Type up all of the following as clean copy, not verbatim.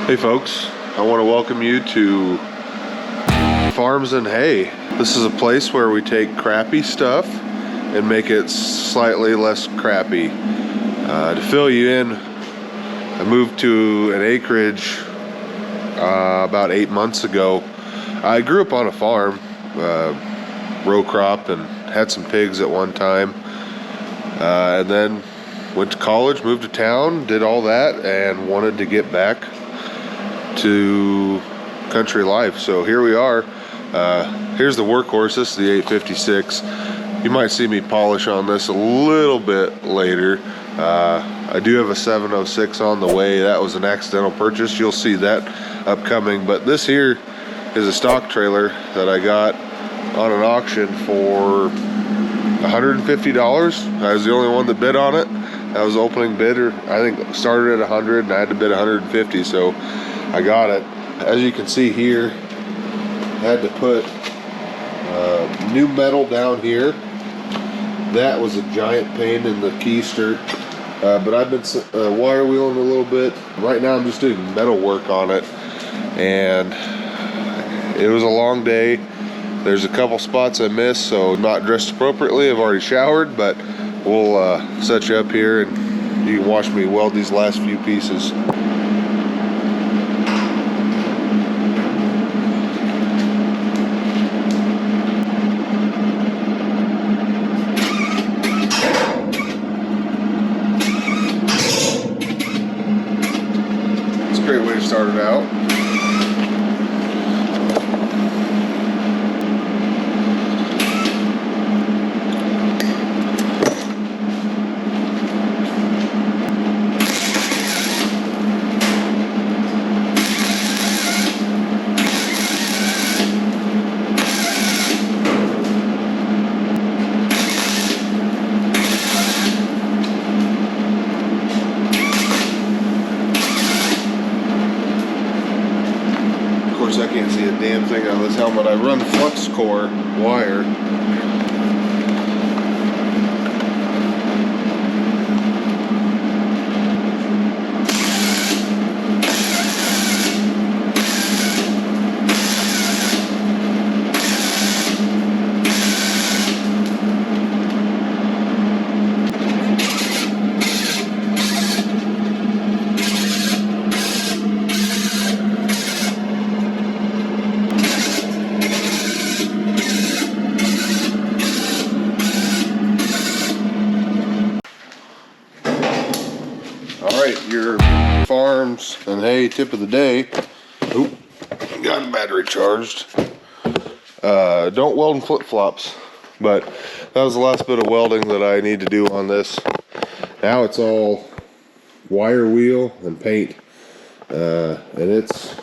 Hey folks, I want to welcome you to Farms and Hay. This is a place where we take crappy stuff and make it slightly less crappy. To fill you in, I moved to an acreage about 8 months ago. I grew up on a farm, row crop, and had some pigs at one time. And then went to college, moved to town, did all that, and wanted to get back to country life. So here we are. Here's the workhorse. This is the 856. You might see me polish on this a little bit later. I do have a 706 on the way. That was an accidental purchase. You'll see that upcoming. But this here is a stock trailer that I got on an auction for $150. I was the only one that bid on it. That was the opening bidder. I think started at 100 and I had to bid 150. So I got it. As you can see here, had to put new metal down here. That was a giant pain in the keister, but I've been wire wheeling a little bit. Right now I'm just doing metal work on it, and it was a long day. There's a couple spots I missed, so not dressed appropriately. I've already showered, but we'll set you up here and you can watch me weld these last few pieces. Great way to start it out. I can't see a damn thing on this helmet. I run flux core wire. Alright, your farms and hay tip of the day. Oop, got battery charged. Don't weld in flip-flops, but that was the last bit of welding that I need to do on this. Now it's all wire wheel and paint, and it's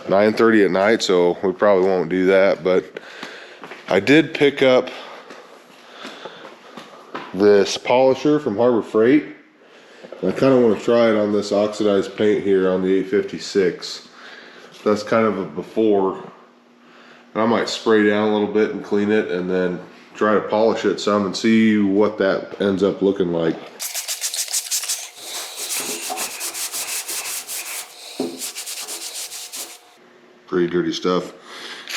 9:30 at night, so we probably won't do that. But I did pick up this polisher from Harbor Freight. I kind of want to try it on this oxidized paint here on the 856. That's kind of a before. And I might spray down a little bit and clean it and then try to polish it some and see what that ends up looking like. Pretty dirty stuff.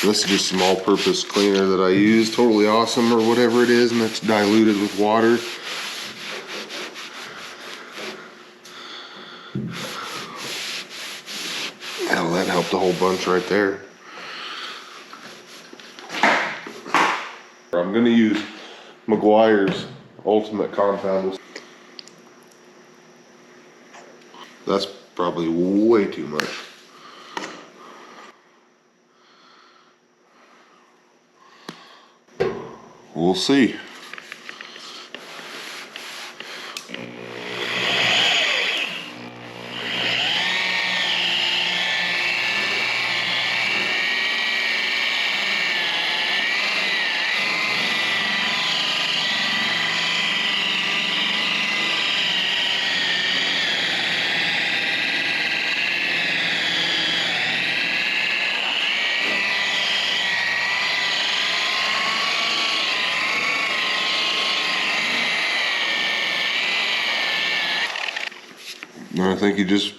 And this is just some all-purpose cleaner that I use. Totally awesome or whatever it is, and it's diluted with water. Hell, that helped a whole bunch right there. I'm going to use McGuire's Ultimate Compound. That's probably way too much. We'll see. And I think you just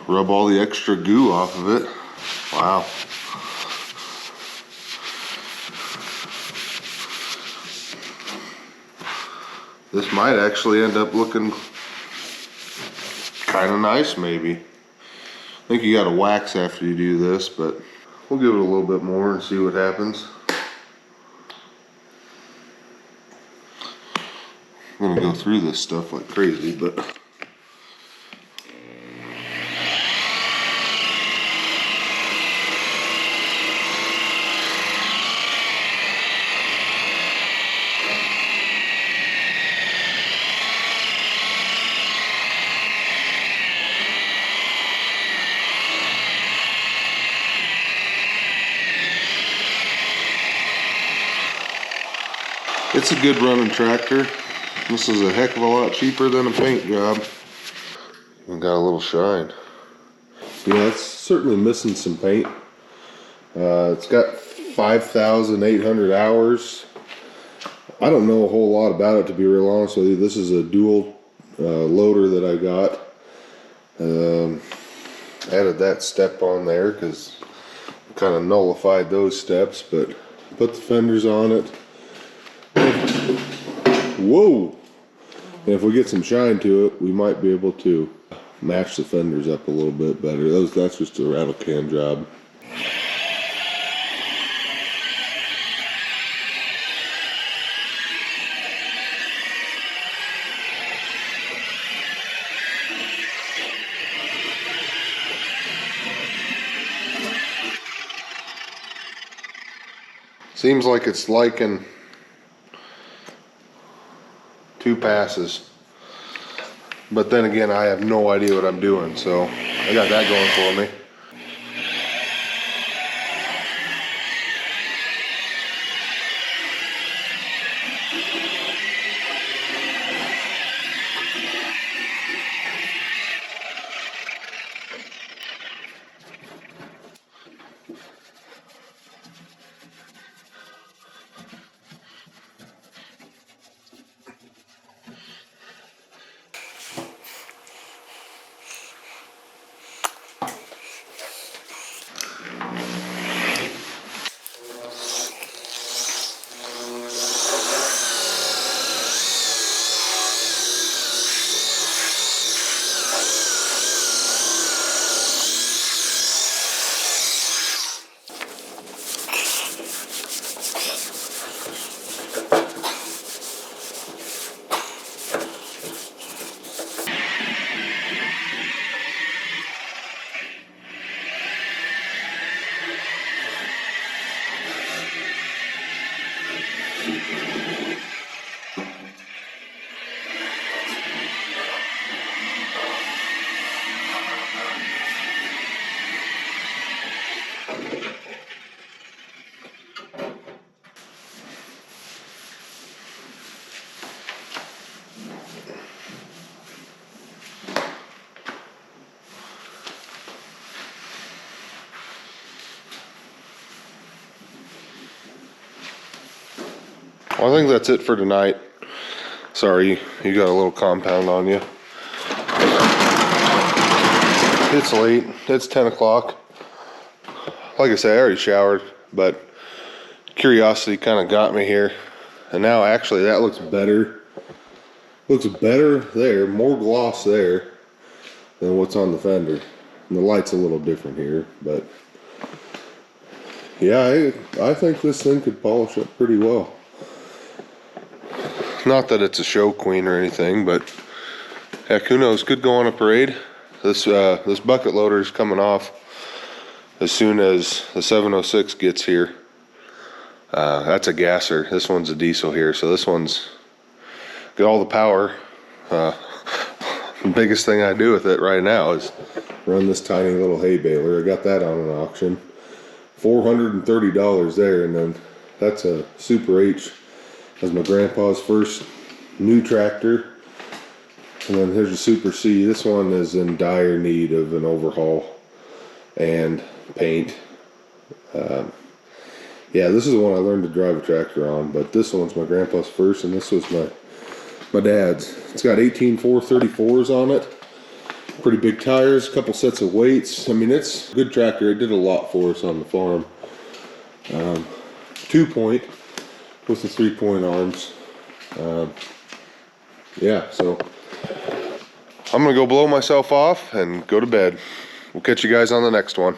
rub all the extra goo off of it. Wow. This might actually end up looking kind of nice, maybe. I think you gotta wax after you do this, but we'll give it a little bit more and see what happens. I'm gonna go through this stuff like crazy, but it's a good running tractor. This is a heck of a lot cheaper than a paint job. And got a little shine. Yeah, it's certainly missing some paint. It's got 5,800 hours. I don't know a whole lot about it, to be real honest with you. This is a dual loader that I got. Added that step on there because kind of nullified those steps, but put the fenders on it. Whoa! And if we get some shine to it, we might be able to match the fenders up a little bit better. That's just a rattle can job. Seems like it's liking 2 passes, but then again, I have no idea what I'm doing, so I got that going for me. Well, I think that's it for tonight. Sorry, you got a little compound on you. It's late. It's 10 o'clock. Like I said, I already showered, but curiosity kind of got me here. And now actually that looks better. Looks better there, more gloss there than what's on the fender. And the light's a little different here, but yeah, I think this thing could polish up pretty well. Not that it's a show queen or anything, but heck, who knows? Could go on a parade. This bucket loader is coming off as soon as the 706 gets here. That's a gasser. This one's a diesel here, so this one's got all the power. The biggest thing I do with it right now is run this tiny little hay baler. I got that on an auction. $430 there, and then that's a Super H. That's my grandpa's first new tractor. And then here's a Super C. This one is in dire need of an overhaul and paint. Yeah, this is the one I learned to drive a tractor on, but this one's my grandpa's first, and this was my dad's. It's got 18 434s on it. Pretty big tires, a couple sets of weights. I mean, it's a good tractor. It did a lot for us on the farm. 2-point with the 3-point arms. Yeah, so I'm gonna go blow myself off and go to bed. We'll catch you guys on the next one.